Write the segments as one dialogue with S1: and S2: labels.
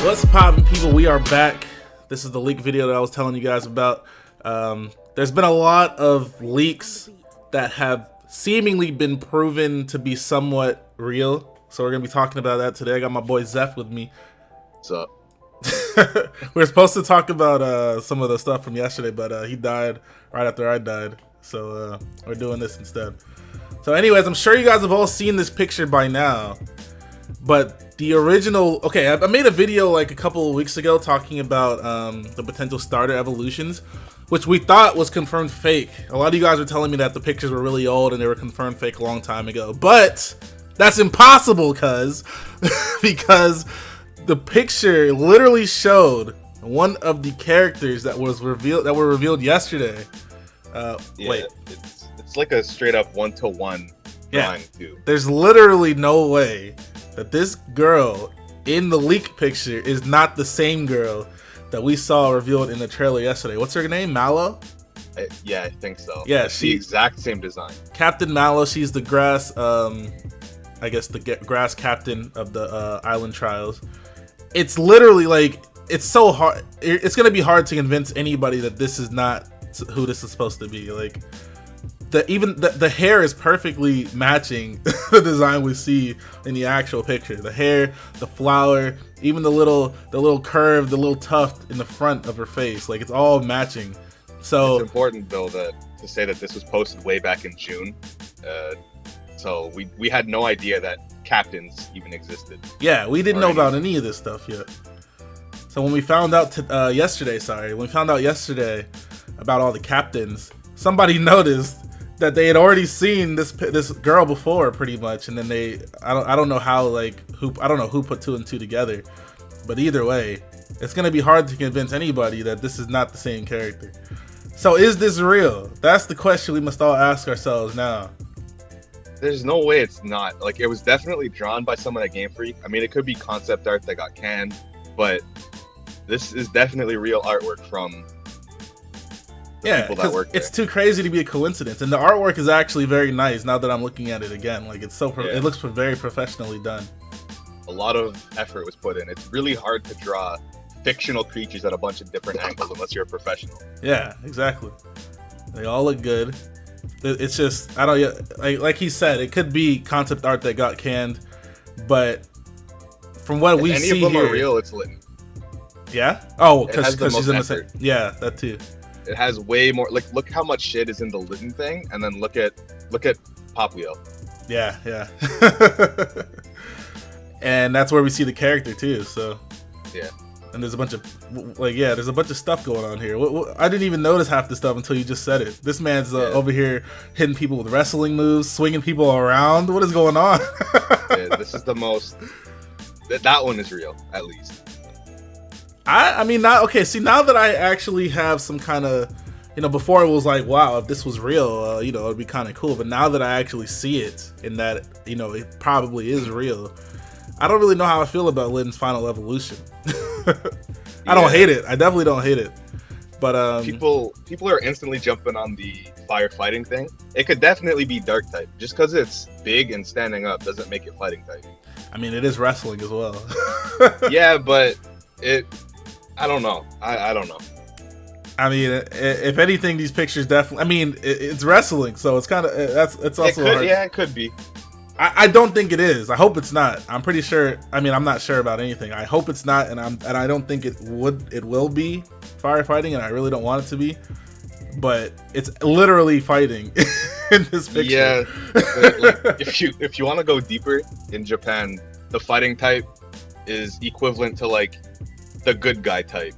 S1: What's poppin', people? We are back. This is the leak video that I was telling you guys about. There's been a lot of leaks that have seemingly been proven to be somewhat real. So we're going to be talking about that today. I got my boy Zeph with me.
S2: What's up?
S1: We're supposed to talk about some of the stuff from yesterday, but he died right after I died. So we're doing this instead. So anyways, I'm sure you guys have all seen this picture by now. But the original, okay, I made a video like a couple of weeks ago talking about the potential starter evolutions, which we thought was confirmed fake. A lot of you guys were telling me that the pictures were really old and they were confirmed fake a long time ago. But that's impossible, because the picture literally showed one of the characters that were revealed yesterday. Wait,
S2: it's like a straight up one-to-one drawing too.
S1: There's literally no way that this girl in the leak picture is not the same girl that we saw revealed in the trailer yesterday. What's her name? Mallow?
S2: Yeah, I think so.
S1: Yeah,
S2: it's the exact same design.
S1: Captain Mallow. She's the grass, I guess the grass captain of the Island Trials. It's literally like, it's so hard. It's gonna be hard to convince anybody that this is not who this is supposed to be. Like, even the hair is perfectly matching the design we see in the actual picture. The hair, the flower, even the little curve, the little tuft in the front of her face, like it's all matching. So
S2: it's important though to say that this was posted way back in June. So we had no idea that captains even existed.
S1: Yeah, we didn't know about any of this stuff yet. So when we found out yesterday about all the captains, somebody noticed that they had already seen this girl before, pretty much, and then I don't know who put two and two together, but either way, it's gonna be hard to convince anybody that this is not the same character. So is this real? That's the question we must all ask ourselves now.
S2: There's no way it's not. Like, it was definitely drawn by someone at Game Freak. I mean, it could be concept art that got canned, but this is definitely real artwork from people that work there.
S1: It's too crazy to be a coincidence, and the artwork is actually very nice now that I'm looking at it again. Like, it's it looks very professionally done.
S2: A lot of effort was put in. It's really hard to draw fictional creatures at a bunch of different angles unless you're a professional.
S1: Yeah, exactly. They all look good. It's just, I don't, like he said, it could be concept art that got canned, but from what we see here,
S2: any of them are real, it's lit.
S1: Yeah. Oh, because
S2: she's
S1: in the same. Yeah, that too.
S2: It has way more. Like, look how much shit is in the Litten thing, and then look at Popwheel.
S1: Yeah. And that's where we see the character too. So
S2: yeah. And
S1: there's a bunch of there's a bunch of stuff going on here. I didn't even notice half the stuff until you just said it. This man's over here hitting people with wrestling moves, swinging people around. What is going on?
S2: Yeah, this is the most. That one is real, at least.
S1: I mean, now that I actually have some kind of, before it was like, wow, if this was real, it'd be kind of cool. But now that I actually see it, and that, it probably is real, I don't really know how I feel about Litten's final evolution. I don't hate it. I definitely don't hate it. But
S2: people are instantly jumping on the firefighting thing. It could definitely be dark type. Just because it's big and standing up doesn't make it fighting type.
S1: I mean, it is wrestling as well.
S2: Yeah, but I don't know. I don't know.
S1: I mean, if anything, these pictures definitely. I mean, it's wrestling, so it's kind of it's also hard.
S2: Yeah, it could be.
S1: I don't think it is. I hope it's not. I'm pretty sure. I mean, I'm not sure about anything. I hope it's not, and I don't think it will be firefighting, and I really don't want it to be. But it's literally fighting in this picture.
S2: Yeah. Like, if you want to go deeper, in Japan, the fighting type is equivalent to like the good guy type,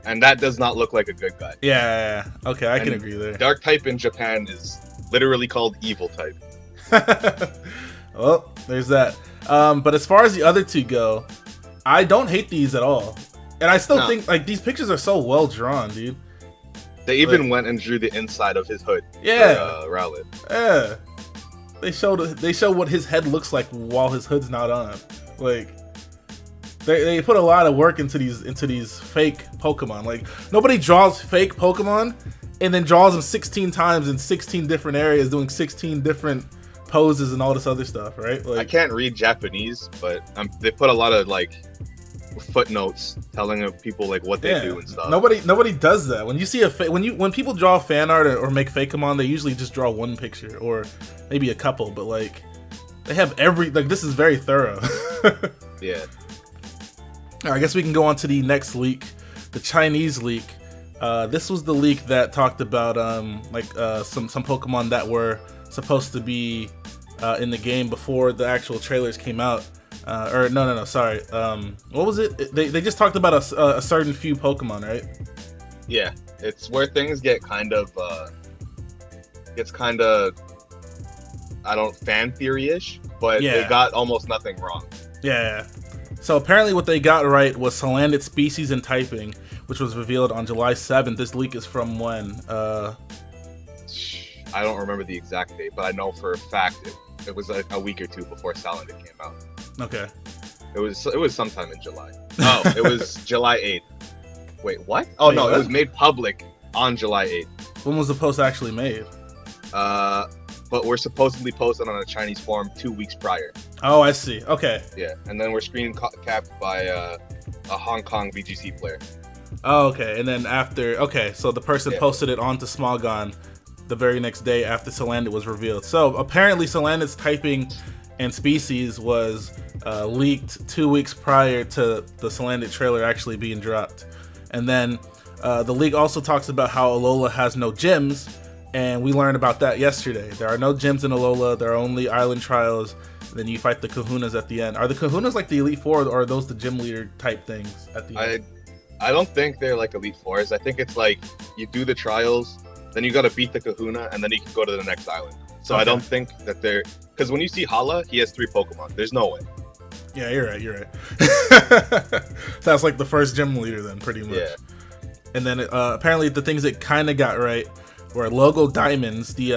S2: and that does not look like a good guy.
S1: Yeah. Okay, I can agree there.
S2: Dark type in Japan is literally called evil type.
S1: Well, there's that. But as far as the other two go, I don't hate these at all, and I still think like these pictures are so well drawn, dude.
S2: They even went and drew the inside of his hood.
S1: Yeah,
S2: for, Rowlet.
S1: Yeah. They show what his head looks like while his hood's not on. Like, they put a lot of work into these fake Pokemon. Like, nobody draws fake Pokemon and then draws them 16 times in 16 different areas, doing 16 different poses and all this other stuff, right? Like,
S2: I can't read Japanese, but they put a lot of like footnotes telling people like what they do and stuff.
S1: Nobody does that. When you see when people draw fan art or make Fakemon, they usually just draw one picture or maybe a couple, but like they have this is very thorough.
S2: Yeah.
S1: All right, I guess we can go on to the next leak, the Chinese leak. This was the leak that talked about some Pokemon that were supposed to be in the game before the actual trailers came out. Sorry. What was it? They just talked about a certain few Pokemon, right?
S2: Yeah, it's where things get kind of fan theory-ish, but they got almost nothing wrong.
S1: Yeah. So apparently what they got right was Salandit species and typing, which was revealed on July 7th. This leak is from when?
S2: I don't remember the exact date, but I know for a fact it was like a week or two before Salandit came out.
S1: Okay.
S2: It was sometime in July. Oh, it was July 8th. Wait, what? Oh, no, it was made public on July 8th.
S1: When was the post actually made?
S2: But we're supposedly posted on a Chinese forum 2 weeks prior.
S1: Oh, I see. Okay.
S2: Yeah, and then we're screen capped by a Hong Kong VGC player.
S1: Oh, okay. And then so the person posted it onto Smogon the very next day after Salandit was revealed. So apparently Salandit's typing and species was leaked 2 weeks prior to the Salandit trailer actually being dropped. And then the leak also talks about how Alola has no gyms, and we learned about that yesterday. There are no gyms in Alola, there are only island trials, and then you fight the Kahunas at the end. Are the Kahunas like the Elite Four, or are those the gym leader type things at the end?
S2: I don't think they're like Elite Fours. I think it's like you do the trials, then you gotta beat the Kahuna, and then you can go to the next island. So okay. I don't think that they're... Because when you see Hala, he has 3 Pokemon. There's no way.
S1: Yeah, you're right. That's like the first gym leader then, pretty much. Yeah. And then apparently the things that kind of got right were logo diamonds, the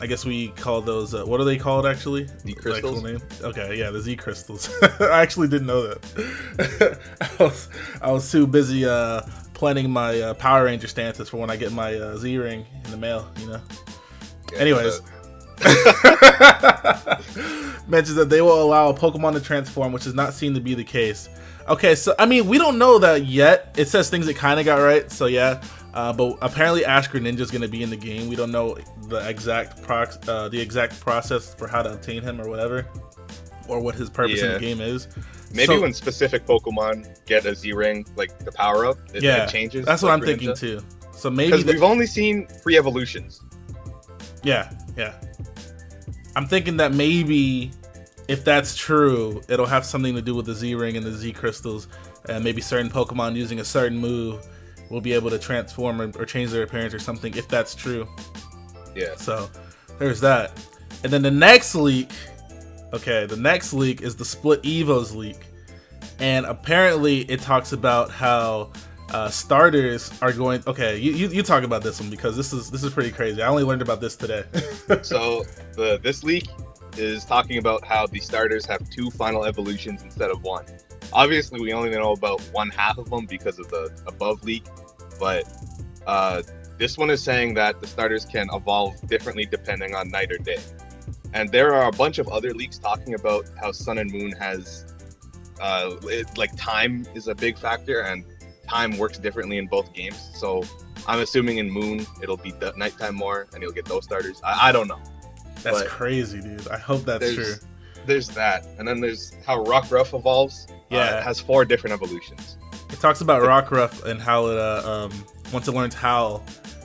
S1: I guess we call those what are they called actually?
S2: Z crystals.
S1: Name? Okay, yeah, the Z crystals. I actually didn't know that. I was too busy planning my Power Ranger stances for when I get my Z ring in the mail, you know. Yeah, anyways. Mentions that they will allow a Pokemon to transform, which is not seen to be the case. Okay, so I mean, we don't know that yet. It says things that kind of got right, so yeah. But apparently Ash Greninja is going to be in the game. We don't know the exact process for how to obtain him or whatever, or what his purpose in the game is.
S2: Maybe when specific Pokemon get a Z-Ring, like the power-up, it changes.
S1: That's what I'm thinking too. So maybe
S2: because we've only seen 3 evolutions.
S1: Yeah. I'm thinking that maybe if that's true, it'll have something to do with the Z-Ring and the Z crystals, and maybe certain Pokemon using a certain move will be able to transform or change their appearance or something, if that's true.
S2: Yeah.
S1: So there's that. And then the next leak is the Split Evos leak. And apparently it talks about how starters are going... Okay, you talk about this one, because this is pretty crazy. I only learned about this today.
S2: So this leak is talking about how the starters have 2 final evolutions instead of 1. Obviously, we only know about 1/2 of them because of the above leak, but this one is saying that the starters can evolve differently depending on night or day. And there are a bunch of other leaks talking about how Sun and Moon has, time is a big factor, and time works differently in both games. So I'm assuming in Moon, it'll be nighttime more, and you'll get those starters. I don't know.
S1: That's crazy, dude. I hope that's true.
S2: There's that, and then there's how Rockruff evolves.
S1: Yeah,
S2: it has 4 different evolutions.
S1: It talks about Rockruff and how it once it learns Howl,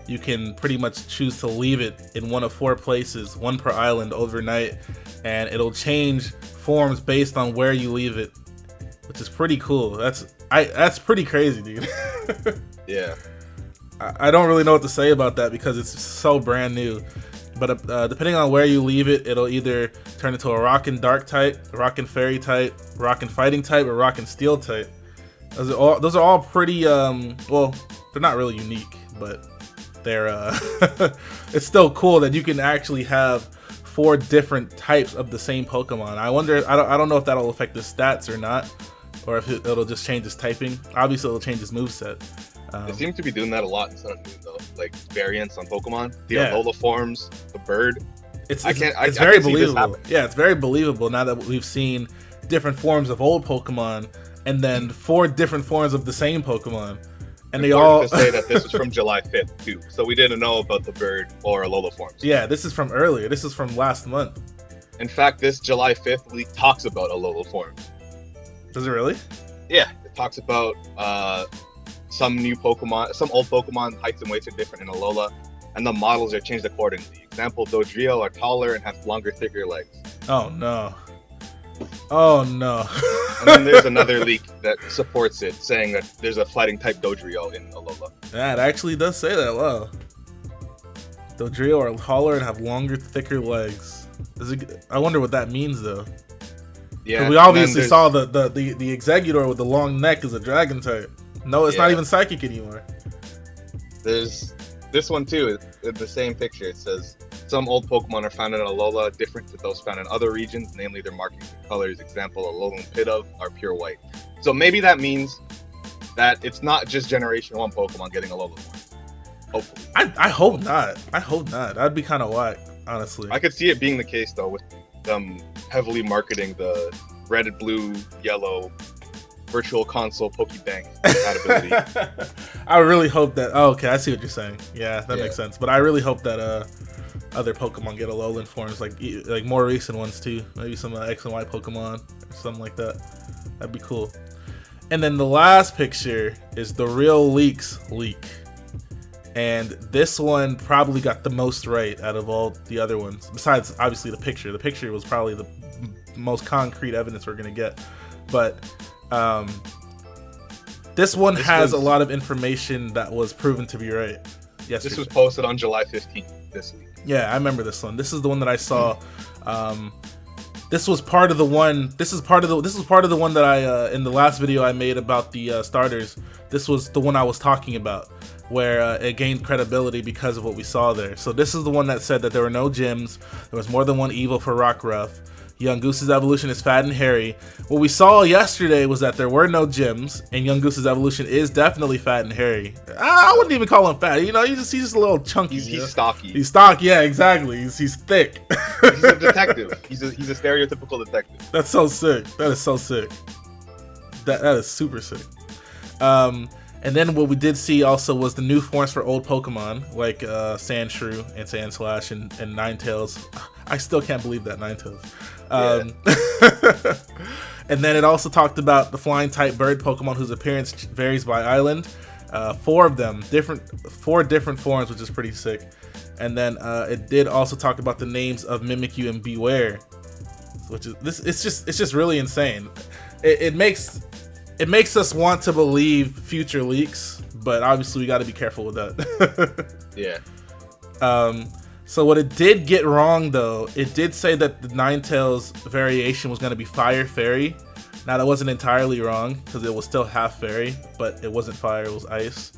S1: you can pretty much choose to leave it in one of 4 places, 1 per island overnight, and it'll change forms based on where you leave it, which is pretty cool. That's pretty crazy, dude.
S2: Yeah.
S1: I don't really know what to say about that because it's so brand new. But depending on where you leave it, it'll either turn into a Rock and Dark type, Rock and Fairy type, Rock and Fighting type, or Rock and Steel type. Those are all pretty, well, they're not really unique, but they're, it's still cool that you can actually have 4 different types of the same Pokemon. I wonder, I don't know if that'll affect his stats or not, or if it'll just change his typing. Obviously, it'll change his moveset.
S2: They seem to be doing that a lot in Sun and Moon, though. Like variants on Pokemon, the Alola forms, the bird.
S1: It's very believable. Yeah, it's very believable now that we've seen different forms of old Pokemon and then 4 different forms of the same Pokemon. And they
S2: Important
S1: all
S2: to say that this was from July 5th too, so we didn't know about the bird or Alola forms.
S1: Yeah, this is from earlier. This is from last month.
S2: In fact, this July 5th leak talks about Alola forms.
S1: Does it really?
S2: Yeah, it talks about some new Pokemon, some old Pokemon heights and weights are different in Alola, and the models are changed accordingly. Example, Dodrio are taller and have longer, thicker legs.
S1: Oh no. Oh no.
S2: And then there's another leak that supports it, saying that there's a fighting type Dodrio in Alola.
S1: That actually does say that. Wow. Dodrio are taller and have longer, thicker legs. I wonder what that means though.
S2: Yeah.
S1: We obviously saw the Exeggutor with the long neck is a dragon type. No, it's not even psychic anymore.
S2: There's this one too. In the same picture, it says some old Pokemon are found in Alola, different to those found in other regions, namely their markings and colors. Example, Alolan Pidove are pure white. So maybe that means that it's not just Generation 1 Pokemon getting Alola form. Hopefully.
S1: I hope not. I hope not. That'd be kind of whack, honestly.
S2: I could see it being the case though, with them heavily marketing the red, blue, yellow Virtual Console Pokebang compatibility.
S1: I really hope that. Oh, okay, I see what you're saying. Yeah, that makes sense. But I really hope that other Pokemon get Alolan forms, like more recent ones too. Maybe some X and Y Pokemon or something like that. That'd be cool. And then the last picture is the Real Leaks leak. And this one probably got the most right out of all the other ones. Besides, obviously, the picture. The picture was probably the most concrete evidence we're going to get. But this one has a lot of information that was proven to be right. Yes.
S2: This was posted on July 15th this week.
S1: Yeah, I remember this one. This is the one that I saw. This was part of the one. This was part of the one that I in the last video I made about the starters. This was the one I was talking about, where it gained credibility because of what we saw there. So this is the one that said that there were no gyms. There was more than one Evo for Rockruff. Young Goose's evolution is fat and hairy. What we saw yesterday was that there were no gyms, and Young Goose's evolution is definitely fat and hairy. I wouldn't even call him fat. You know, he's just a little chunky.
S2: He's stocky.
S1: He's stocky. Yeah, exactly. He's thick.
S2: He's a detective. He's a stereotypical detective.
S1: That's so sick. That is so sick. That is super sick. And then what we did see also was the new forms for old Pokemon, like Sandshrew and Sandslash and Ninetales. I still can't believe that, Ninetales. And then it also talked about the flying type bird Pokemon whose appearance varies by island. 4 of them, 4 different forms, which is pretty sick. And then it did also talk about the names of Mimikyu and Beware, which is it's just really insane. It makes us want to believe future leaks, but obviously we got to be careful with that.
S2: Yeah.
S1: So what it did get wrong though, it did say that the Ninetales variation was going to be Fire Fairy. Now that wasn't entirely wrong because it was still half fairy, but it wasn't fire, it was ice.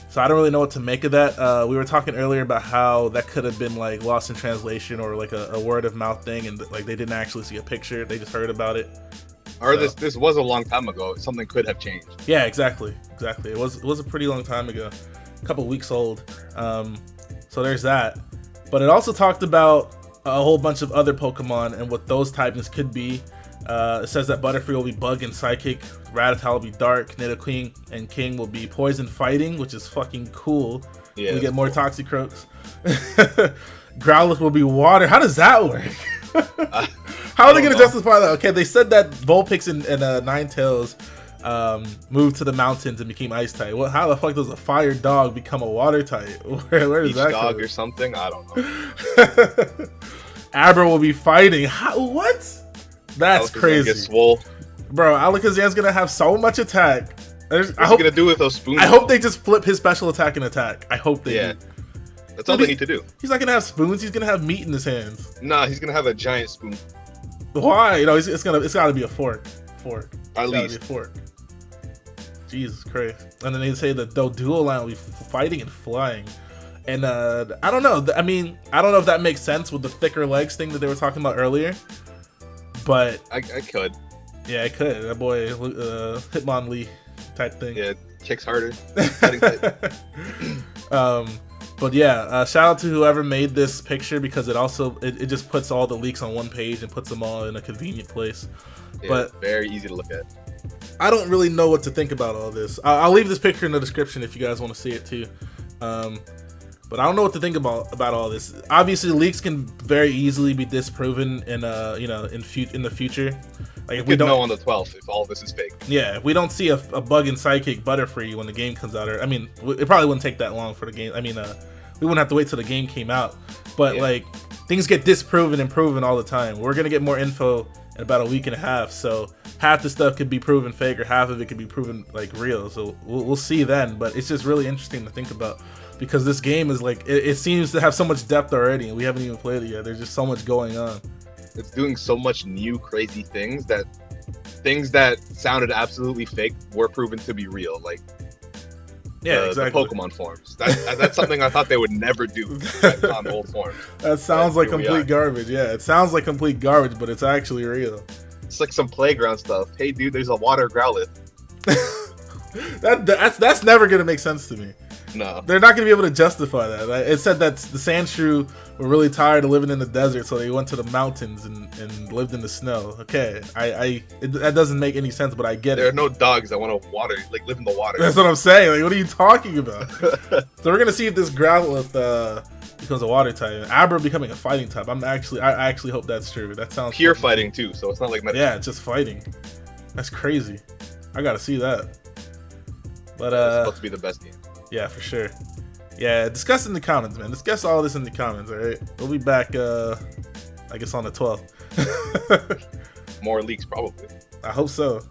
S1: So I don't really know what to make of that. We were talking earlier about how that could have been like lost in translation or like a word of mouth thing, and like they didn't actually see a picture, they just heard about it.
S2: Or so, this was a long time ago. Something could have changed. Yeah,
S1: exactly. It was a pretty long time ago, a couple weeks old. So there's that. But it also talked about a whole bunch of other Pokemon and what those typings could be. It says that Butterfree will be Bug and Psychic, Rattata will be Dark, Nidoqueen and King will be Poison Fighting, which is fucking cool. Yeah, we get more cool. Toxicroaks. Growlithe will be Water. How does that work? How are they going to justify that? Okay, they said that Vulpix and Ninetales moved to the mountains and became ice type. Well, how the fuck does a fire dog become a water type? Where does that
S2: dog
S1: go?
S2: Or something? I don't know.
S1: Abra will be fighting. What? That's crazy.
S2: Get swole.
S1: Bro, Alakazam's going to have so much attack.
S2: What's he going to do with those spoons?
S1: I hope they just flip his special attack and attack. I hope they do.
S2: That's all they need to do.
S1: He's not going to have spoons. He's going to have meat in his hands.
S2: Nah, he's going to have a giant spoon.
S1: Why? You know, it's got to be a fork.
S2: At least.
S1: Be a fork. Jesus Christ. And then they say that the dual line will be fighting and flying. And I don't know. I mean, I don't know if that makes sense with the thicker legs thing that they were talking about earlier. But
S2: I could.
S1: Yeah, it could. That boy, Hitmonlee type thing.
S2: Yeah, kicks harder.
S1: But yeah, shout out to whoever made this picture because it just puts all the leaks on one page and puts them all in a convenient place.
S2: Yeah,
S1: but
S2: very easy to look at.
S1: I don't really know what to think about all this. I'll leave this picture in the description if you guys want to see it too. But I don't know what to think about all this. Obviously, leaks can very easily be disproven in in the future. Like if we don't
S2: know on the 12th if all this is fake.
S1: Yeah, if we don't see a bug in Sidekick Butterfree when the game comes out, or I mean, it probably wouldn't take that long for the game. I mean, we wouldn't have to wait till the game came out. But like, things get disproven and proven all the time. We're gonna get more info in about a week and a half. So half the stuff could be proven fake, or half of it could be proven like real. So we'll see then. But it's just really interesting to think about, because this game is like, it seems to have so much depth already, and we haven't even played it yet. There's just so much going on.
S2: It's doing so much new crazy things that sounded absolutely fake were proven to be real. Like exactly. The Pokemon forms. That's something I thought they would never do on old forms.
S1: That sounds like complete garbage. Yeah, it sounds like complete garbage, but it's actually real.
S2: It's like some playground stuff. Hey, dude, there's a water Growlithe.
S1: That's never gonna make sense to me.
S2: No,
S1: they're not gonna be able to justify that. It said that the Sandshrew were really tired of living in the desert, so they went to the mountains and lived in the snow. Okay, that doesn't make any sense, but I get it.
S2: There are no dogs that want to live in the water.
S1: That's what I'm saying. Like, what are you talking about? So we're gonna see if this Growlithe becomes a water type, and Abra becoming a fighting type. I actually hope that's true. That sounds
S2: pure fighting too, so it's not like
S1: yeah, it's just fighting. That's crazy. I gotta see that. But
S2: it's supposed to be the best game.
S1: Yeah, for sure. Yeah, discuss in the comments, man. Discuss all this in the comments, all right? We'll be back, I guess, on the 12th.
S2: More leaks, probably.
S1: I hope so.